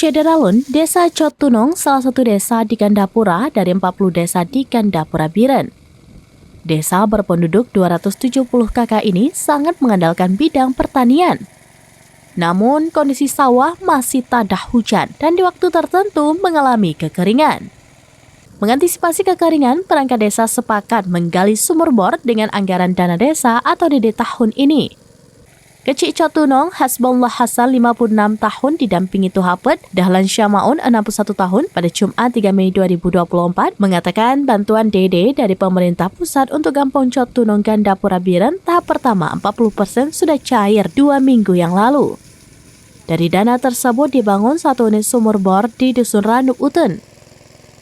Syederalun, Desa Cotunong, salah satu desa di Gandapura dari 40 desa di Gandapura Biren. Desa berpenduduk 270 kakak ini sangat mengandalkan bidang pertanian. Namun, kondisi sawah masih tadah hujan dan di waktu tertentu mengalami kekeringan. Mengantisipasi kekeringan, perangkat desa sepakat menggali sumur bor dengan anggaran dana desa atau DD tahun ini. Kecik Cotunong, Hasbullah Hasan 56 tahun didampingi Tuhapet, Dahlan Syamaun 61 tahun pada Jumat 3 Mei 2024 mengatakan bantuan DD dari pemerintah pusat untuk Kampung Cotunong Gandapura Biren tahap pertama 40% sudah cair 2 minggu yang lalu. Dari dana tersebut dibangun satu unit sumur bor di Dusun Ranuk Uten.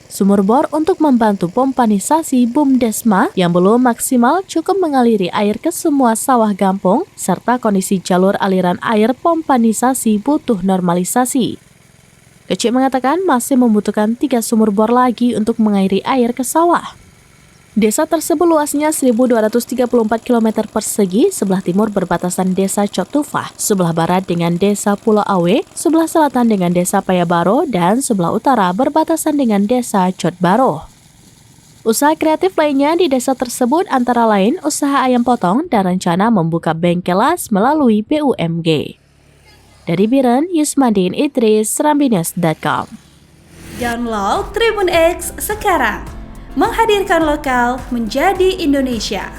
Sumur bor untuk membantu pompanisasi Bumdesma yang belum maksimal cukup mengaliri air ke semua sawah kampung, serta kondisi jalur aliran air pompanisasi butuh normalisasi. Kecik mengatakan masih membutuhkan 3 sumur bor lagi untuk mengairi air ke sawah. Desa tersebut luasnya 1.234 km persegi, sebelah timur berbatasan Desa Cotufah, sebelah barat dengan Desa Pulau Awe, sebelah selatan dengan Desa Payabaro, dan sebelah utara berbatasan dengan Desa Cotbaro. Usaha kreatif lainnya di desa tersebut antara lain usaha ayam potong dan rencana membuka bengkelas melalui BUMG. Dari Biren, Yusmadin Idris, Serambinews.com. Download Tribun X sekarang. Menghadirkan lokal menjadi Indonesia.